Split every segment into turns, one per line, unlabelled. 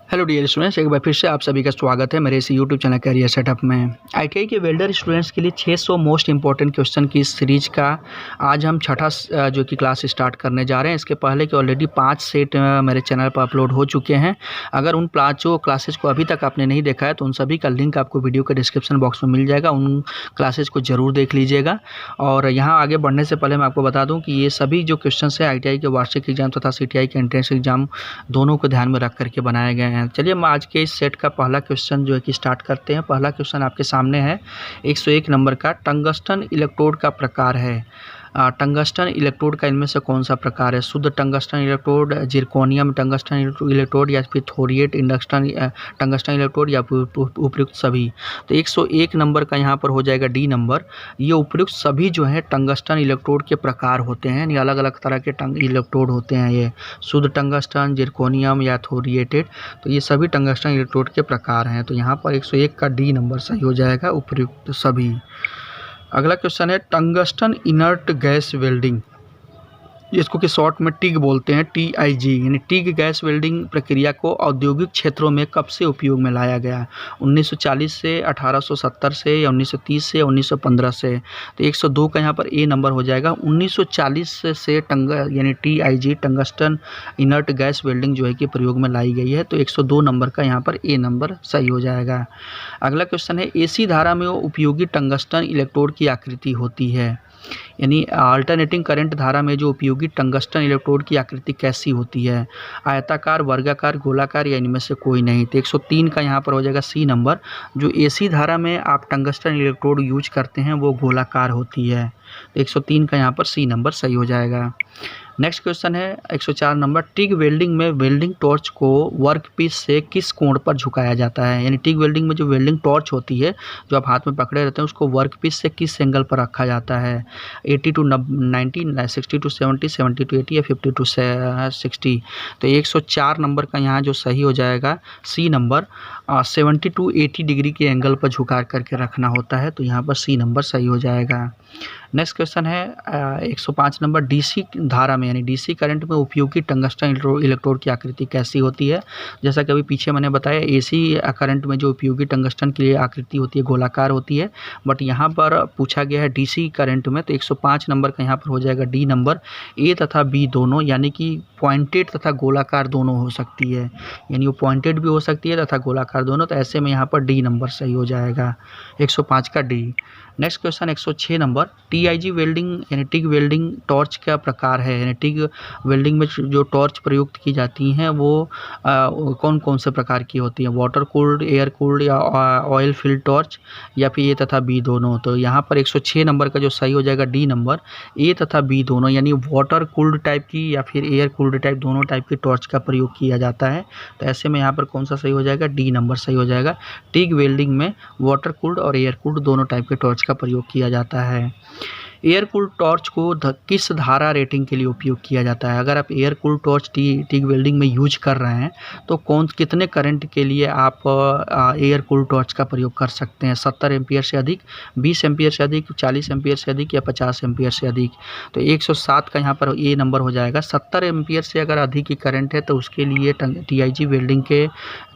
Hello dear students, एक बार फिर से आप सभी का स्वागत है मेरे इस यूट्यूब चैनल कैरियर सेटअप में। आईटीआई के वेल्डर स्टूडेंट्स के लिए 600 मोस्ट इंपॉर्टेंट क्वेश्चन की इस सीरीज का आज हम छठा जो कि क्लास स्टार्ट करने जा रहे हैं। इसके पहले के ऑलरेडी 5 सेट मेरे चैनल पर अपलोड हो चुके हैं। अगर उन 5 क्लासेज को अभी तक आपने नहीं देखा है तो उन सभी का लिंक आपको वीडियो के डिस्क्रिप्शन बॉक्स में मिल जाएगा। उन क्लासेज को ज़रूर देख लीजिएगा। और यहाँ आगे बढ़ने से पहले मैं आपको बता दूँ कि ये सभी जो क्वेश्चन है आई के वार्षिक एग्जाम तथा CTI के एंट्रेंस एग्जाम दोनों को ध्यान में रख करके बनाए गए हैं। चलिए हम आज के इस सेट का पहला क्वेश्चन जो है कि स्टार्ट करते हैं। पहला क्वेश्चन आपके सामने है 101 नंबर का। टंगस्टन इलेक्ट्रोड का प्रकार है। टंगस्टन इलेक्ट्रोड का इनमें से कौन सा प्रकार है? शुद्ध tungsten electrode, zirconium tungsten electrode या फिर थोरिएट टंगस्टन इलेक्ट्रोड या उपयुक्त सभी। तो 101 नंबर का यहाँ पर हो जाएगा डी नंबर। ये उपयुक्त सभी जो है टंगस्टन इलेक्ट्रोड के प्रकार होते हैं, यानी अलग अलग तरह के इलेक्ट्रोड होते हैं। ये शुद्ध टंगस्टन, जिरकोनियम या थोरिएटेड, तो ये सभी टंगस्टन इलेक्ट्रोड के प्रकार हैं। तो यहाँ पर 101 का डी नंबर सही हो जाएगा, उपयुक्त सभी। अगला क्वेश्चन है टंगस्टन इनर्ट गैस वेल्डिंग, इसको कि शॉर्ट में टिग बोलते हैं, TIG, यानी टिग गैस वेल्डिंग प्रक्रिया को औद्योगिक क्षेत्रों में कब से उपयोग में लाया गया? 1940 से, 1870 से, या 1930 से, या 1915 से? तो 102 का यहाँ पर ए नंबर हो जाएगा। 1940 से यानी TIG tungsten inert gas welding जो है कि प्रयोग में लाई गई है। तो 102 नंबर का यहाँ पर ए नंबर सही हो जाएगा। अगला क्वेश्चन है AC धारा में उपयोगी टंगस्टन इलेक्ट्रोड की आकृति होती है, यानी अल्टरनेटिंग करंट धारा में जो उपयोगी टंगस्टन इलेक्ट्रोड की आकृति कैसी होती है? आयताकार, वर्गाकार, गोलाकार या इनमें से कोई नहीं? तो 103 का यहाँ पर हो जाएगा सी नंबर। जो AC धारा में आप टंगस्टन इलेक्ट्रोड यूज करते हैं वो गोलाकार होती है। तो 103 का यहाँ पर सी नंबर सही हो जाएगा। नेक्स्ट क्वेश्चन है 104 नंबर। टिग वेल्डिंग में वेल्डिंग टॉर्च को वर्कपीस से किस कोण पर झुकाया जाता है? यानी टिग वेल्डिंग में जो वेल्डिंग टॉर्च होती है जो आप हाथ में पकड़े रहते हैं उसको वर्कपीस से किस एंगल पर रखा जाता है? 80 to 90, 60 to 70, 70 to 80 या 50 to 60? तो 104 नंबर का यहाँ जो सही हो जाएगा सी नंबर। 70 to 80 डिग्री के एंगल पर झुका करके रखना होता है। तो यहाँ पर सी नंबर सही हो जाएगा। नेक्स्ट क्वेश्चन है 105 नंबर। DC धारा में यानी DC करंट में उपयोगी टंगस्टन इलेक्ट्रोड की आकृति कैसी होती है? जैसा कि अभी पीछे मैंने बताया AC करंट में जो उपयोगी टंगस्टन की आकृति होती है गोलाकार होती है, बट यहाँ पर पूछा गया है DC करंट में। तो 105 नंबर का यहाँ पर हो जाएगा डी नंबर। A तथा B दोनों, यानी कि पॉइंटेड तथा गोलाकार दोनों हो सकती है, यानी वो पॉइंटेड भी हो सकती है तथा गोलाकार दोनों। तो ऐसे में यहाँ पर डी नंबर सही हो जाएगा, 105 का D. Next question 106 number. TIG welding यानी टिग वेल्डिंग टॉर्च का प्रकार है, यानी टिग वेल्डिंग में जो टॉर्च प्रयुक्त की जाती हैं वो कौन कौन से प्रकार की होती हैं? वाटर कूल्ड, एयर कूल्ड या ऑयल फिल्ड टॉर्च, या फिर A तथा B दोनों? तो यहाँ पर 106 नंबर का जो सही हो जाएगा डी नंबर। A तथा B दोनों, यानी वाटर कूल्ड टाइप की या फिर एयर कूल्ड टाइप, दोनों टाइप की टॉर्च का प्रयोग किया जाता है। तो ऐसे में यहाँ पर कौन सा सही हो जाएगा? डी नंबर सही हो जाएगा। टिग वेल्डिंग में वाटर कूल्ड और एयर कूल्ड दोनों टाइप के टॉर्च का प्रयोग किया जाता है। एयर कूल्ड टॉर्च को किस धारा रेटिंग के लिए उपयोग किया जाता है? अगर आप air cooled torch TIG welding में यूज कर रहे हैं तो कितने करंट के लिए आप एयर कूल्ड टॉर्च का प्रयोग कर सकते हैं? 70 एम्पियर से अधिक, 20 एम्पियर से अधिक, 40 एम्पियर से अधिक या 50 एम्पियर से अधिक? तो 107 का यहाँ पर ए नंबर हो जाएगा। 70 एम्पियर से अगर अधिक की करंट है तो उसके लिए TIG वेल्डिंग के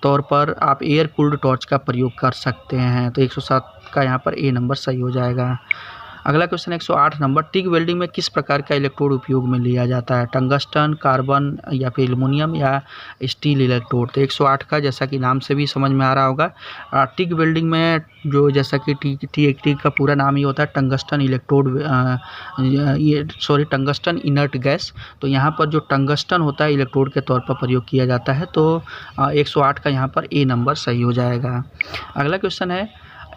तौर पर आप एयर कूल्ड टॉर्च का प्रयोग कर सकते हैं। तो 107 का यहाँ पर ए नंबर सही हो जाएगा। अगला क्वेश्चन 108 नंबर। टिग वेल्डिंग में किस प्रकार का इलेक्ट्रोड उपयोग में लिया जाता है? टंगस्टन, कार्बन या फिर एल्युमिनियम या स्टील इलेक्ट्रोड? तो 108 का, जैसा कि नाम से भी समझ में आ रहा होगा, टिग वेल्डिंग में जो जैसा कि टिग का पूरा नाम ही होता है tungsten electrode, tungsten inert gas. तो यहाँ पर जो टंगस्टन होता है इलेक्ट्रोड के तौर पर प्रयोग किया जाता है। तो 108 का यहाँ पर ए नंबर सही हो जाएगा। अगला क्वेश्चन है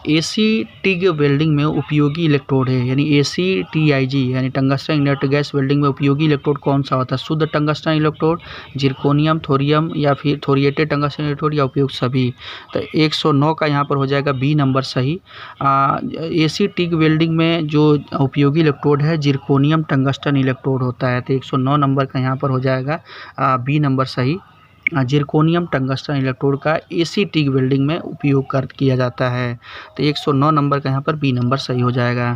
AC टिग वेल्डिंग में उपयोगी इलेक्ट्रोड है, यानी AC TIG यानी टंगस्टन इनर्ट गैस वेल्डिंग में उपयोगी इलेक्ट्रोड कौन सा होता है? शुद्ध टंगस्टन इलेक्ट्रोड, जिरकोनियम, थोरियम या फिर थोरिएटेड टंगस्टन इलेक्ट्रोड या उपयुक्त सभी? तो 109 का यहाँ पर हो जाएगा बी नंबर सही। AC टिग वेल्डिंग में जो उपयोगी इलेक्ट्रोड है जिरकोनियम टंगस्टन इलेक्ट्रोड होता है। तो 109 नंबर का यहाँ पर हो जाएगा बी नंबर सही। जिरकोनियम टंगस्टन इलेक्ट्रोड का AC टिग वेल्डिंग में उपयोग किया जाता है। तो 109 नंबर का यहाँ पर बी नंबर सही हो जाएगा।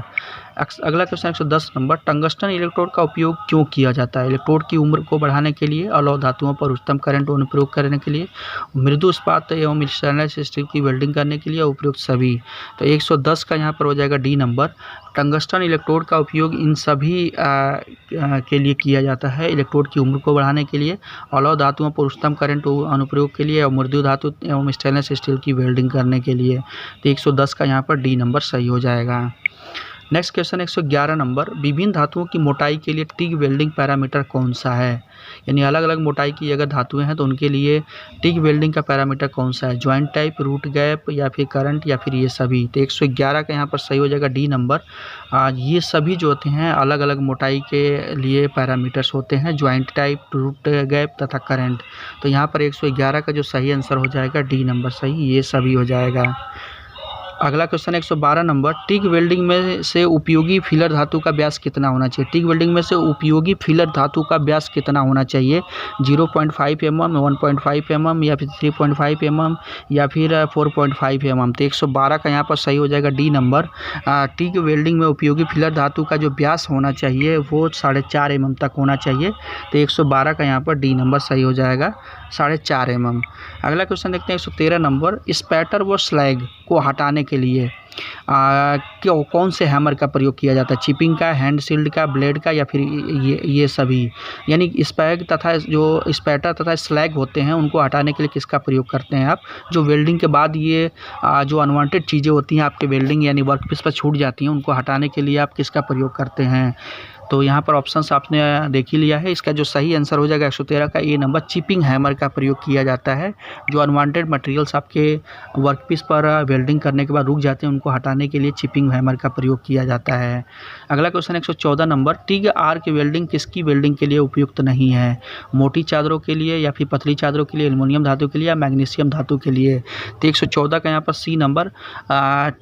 अगला क्वेश्चन 110 नंबर, टंगस्टन इलेक्ट्रोड का उपयोग क्यों किया जाता है? इलेक्ट्रोड की उम्र को बढ़ाने के लिए, अलौह धातुओं पर उच्चतम करंट अनुप्रयोग करने के लिए, मृदु इस्पात एवं स्टेनलेस स्टील की वेल्डिंग करने के लिए, उपयुक्त सभी। तो 110 का यहाँ पर हो जाएगा डी नंबर। टंगस्टन इलेक्ट्रोड का उपयोग इन सभी के लिए किया जाता है। इलेक्ट्रोड की उम्र को बढ़ाने के लिए, अलौह धातुओं पर उच्चतम करंट अनुप्रयोग के लिए और मृदु धातु एवं स्टेनलेस स्टील की वेल्डिंग करने के लिए। तो 110 का यहाँ पर डी नंबर सही हो जाएगा। नेक्स्ट क्वेश्चन 111 नंबर, विभिन्न धातुओं की मोटाई के लिए टिग वेल्डिंग पैरामीटर कौन सा है? यानी अलग अलग मोटाई की अगर धातुएं हैं तो उनके लिए टिग वेल्डिंग का पैरामीटर कौन सा है? जॉइंट टाइप, रूट गैप या फिर करंट या फिर ये सभी। तो 111 का यहाँ पर सही हो जाएगा डी नंबर। ये सभी जो होते हैं अलग अलग मोटाई के लिए पैरामीटर्स होते हैं, जॉइंट टाइप, रूट गैप तथा करंट। तो यहाँ पर 111 का जो सही आंसर हो जाएगा डी नंबर सही, ये सभी हो जाएगा। अगला क्वेश्चन 112 नंबर, टिग वेल्डिंग में से उपयोगी फिलर धातु का व्यास कितना होना चाहिए? टिग वेल्डिंग में से उपयोगी फिलर धातु का व्यास कितना होना चाहिए? 0.5 mm, 1.5 mm या फिर 3.5 mm या फिर 4.5 mm। तो 112 का यहाँ पर सही हो जाएगा डी नंबर। टिग वेल्डिंग में उपयोगी फिलर धातु का जो व्यास होना चाहिए वो 4.5 mm तक होना चाहिए। तो 112 का यहाँ पर डी नंबर सही हो जाएगा, 4.5 mm। अगला क्वेश्चन देखते हैं 113 नंबर, स्पैटर व स्लैग को हटाने के लिए कौन से हैमर का प्रयोग किया जाता है? चिपिंग का, हैंड सील्ड का, ब्लेड का या फिर ये सभी। यानी स्पैग तथा जो स्पैटर तथा स्लैग होते हैं उनको हटाने के लिए किसका प्रयोग करते हैं आप? जो वेल्डिंग के बाद ये जो अनवांटेड चीज़ें होती हैं आपके वेल्डिंग यानी वर्कपीस पर छूट जाती हैं, उनको हटाने के लिए आप किसका प्रयोग करते हैं? तो यहाँ पर ऑप्शंस आपने देख ही लिया है। इसका जो सही आंसर हो जाएगा 113 का ए नंबर, चिपिंग हैमर का प्रयोग किया जाता है। जो अनवांटेड मटेरियल्स आपके वर्कपीस पर वेल्डिंग करने के बाद रुक जाते हैं उनको हटाने के लिए चिपिंग हैमर का प्रयोग किया जाता है। अगला question 114 number, TIG arc welding किसकी वेल्डिंग के लिए उपयुक्त नहीं है? मोटी चादरों के लिए या फिर पतली चादरों के लिए, एल्युमिनियम धातु के लिए या मैग्नीशियम धातु के लिए? तो 114 का यहाँ पर सी नंबर,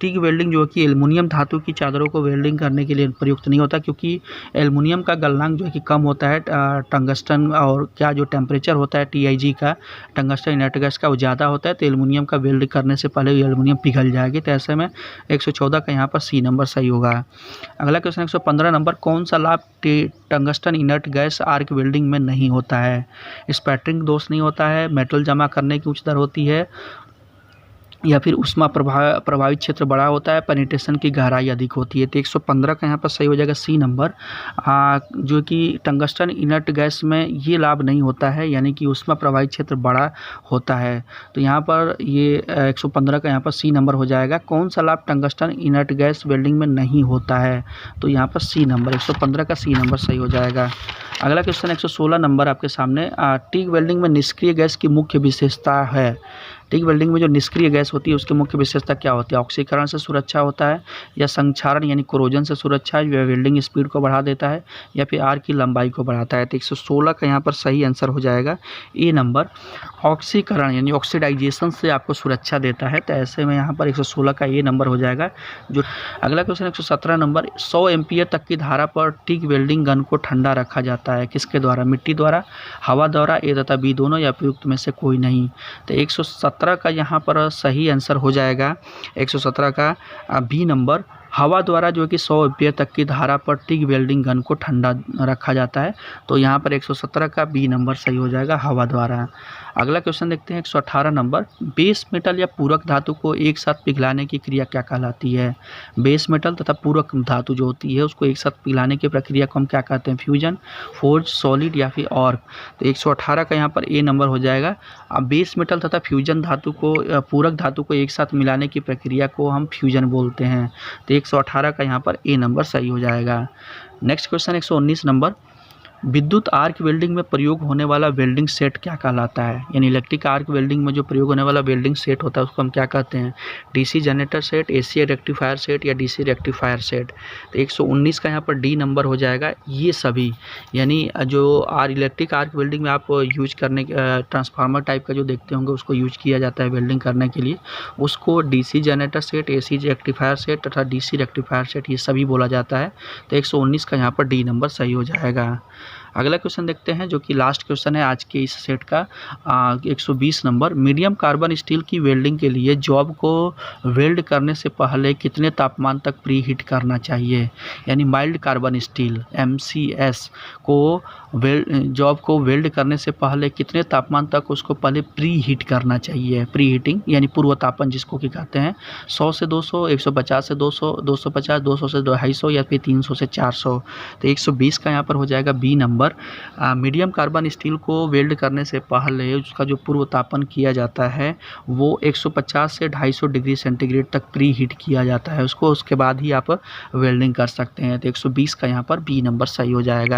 टिग वेल्डिंग जो कि एल्युमिनियम धातु की चादरों को वेल्डिंग करने के लिए प्रयुक्त नहीं होता, क्योंकि एल्युमिनियम का गलनांक जो है कि कम होता है टंगस्टन और क्या जो टेम्परेचर होता है TIG का, टंगस्टन इनर्ट गैस का, वो ज़्यादा होता है। तो एल्युमिनियम का वेल्ड करने से पहले एल्युमिनियम पिघल जाएगी। तो ऐसे में 114 का यहाँ पर सी नंबर सही होगा। अगला क्वेश्चन 115 नंबर, कौन सा लाभ tungsten inert gas arc welding में नहीं होता है? स्पैटरिंग दोष नहीं होता है, मेटल जमा करने की उच्च दर होती है या फिर उष्मा प्रभावित क्षेत्र बड़ा होता है, पेनिट्रेशन की गहराई अधिक होती है। तो 115 का यहाँ पर सही हो जाएगा सी नंबर, जो कि टंगस्टन इनर्ट गैस में ये लाभ नहीं होता है, यानी कि उष्मा प्रभावित क्षेत्र बड़ा होता है। तो यहाँ पर ये 115 का यहाँ पर सी नंबर हो जाएगा। कौन सा लाभ टंगस्टन इनर्ट गैस वेल्डिंग में नहीं होता है? तो यहाँ पर सी नंबर, 115 का सी नंबर सही हो जाएगा। अगला क्वेश्चन 116 नंबर आपके सामने, टिग वेल्डिंग में निष्क्रिय गैस की मुख्य विशेषता है। टिग वेल्डिंग में जो निष्क्रिय गैस होती है उसकी मुख्य विशेषता क्या होती है? ऑक्सीकरण से सुरक्षा होता है, या संक्षारण यानी कोरोजन से सुरक्षा, या वेल्डिंग स्पीड को बढ़ा देता है, या फिर आर्क की लंबाई को बढ़ाता है। तो 116 का यहाँ पर सही आंसर हो जाएगा ए नंबर, ऑक्सीकरण यानी ऑक्सीडाइजेशन से आपको सुरक्षा देता है। तो ऐसे में यहाँ पर 116 का ए नंबर हो जाएगा। जो अगला क्वेश्चन 117 नंबर, 100 एम्पीयर तक की धारा पर टिग वेल्डिंग गन को ठंडा रखा जाता है, किसके द्वारा? मिट्टी द्वारा, हवा द्वारा, ए तथा बी दोनों, या उपयुक्त में से कोई नहीं। तो 117 का यहाँ पर सही आंसर हो जाएगा 117 का बी नंबर, हवा द्वारा जो कि 100 एम्पीयर तक की धारा पर टिग वेल्डिंग गन को ठंडा रखा जाता है। तो यहाँ पर 117 का बी नंबर सही हो जाएगा, हवा द्वारा। अगला क्वेश्चन देखते हैं 118 नंबर, बेस मेटल या पूरक धातु को एक साथ पिघलाने की क्रिया क्या कहलाती है? बेस मेटल तथा पूरक धातु जो होती है उसको एक साथ पिघलाने की प्रक्रिया को हम क्या कहते हैं? फ्यूजन, फोर्ज, सॉलिड या फिर ऑर्क। तो 118 का यहाँ पर ए नंबर हो जाएगा। अब बेस मेटल तथा फ्यूजन धातु को, पूरक धातु को एक साथ मिलाने की प्रक्रिया को हम फ्यूजन बोलते हैं। तो 118 का यहाँ पर ए नंबर सही हो जाएगा। नेक्स्ट क्वेश्चन 119 नंबर, विद्युत आर्क वेल्डिंग में प्रयोग होने वाला वेल्डिंग सेट क्या कहलाता है? यानी इलेक्ट्रिक आर्क वेल्डिंग में जो प्रयोग होने वाला वेल्डिंग सेट होता है उसको हम क्या कहते हैं? DC generator set, AC rectifier set या DC रेक्टिफायर सेट। तो 119 का यहाँ पर डी नंबर हो जाएगा, ये सभी। यानी जो इलेक्ट्रिक आर्क वेल्डिंग में आप यूज करने ट्रांसफार्मर टाइप का जो देखते होंगे उसको यूज किया जाता है वेल्डिंग करने के लिए, उसको DC generator set, AC rectifier set तथा DC रेक्टिफायर सेट ये सभी बोला जाता है। तो 119 का यहाँ पर डी नंबर सही हो जाएगा। अगला क्वेश्चन देखते हैं जो कि लास्ट क्वेश्चन है आज के इस सेट का 120 नंबर। मीडियम कार्बन स्टील की वेल्डिंग के लिए जॉब को वेल्ड करने से पहले कितने तापमान तक प्री हीट करना चाहिए? यानी माइल्ड कार्बन स्टील MCS को जॉब को वेल्ड करने से पहले कितने तापमान तक उसको पहले प्री हीट करना चाहिए? प्री हीटिंग यानी पूर्व तापन जिसको कि कहते हैं। 100 से 200, 150 से 200, 250, 200 से 250 या फिर 300 से 400। तो 120 का यहाँ पर हो जाएगा B number. Medium carbon steel को वेल्ड करने से पहले उसका जो पूर्व तापन किया जाता है वो 150 से 250 डिग्री सेंटीग्रेड तक प्री हीट किया जाता है उसको, उसके बाद ही आप वेल्डिंग कर सकते हैं। तो 120 का यहाँ पर बी नंबर सही हो जाएगा।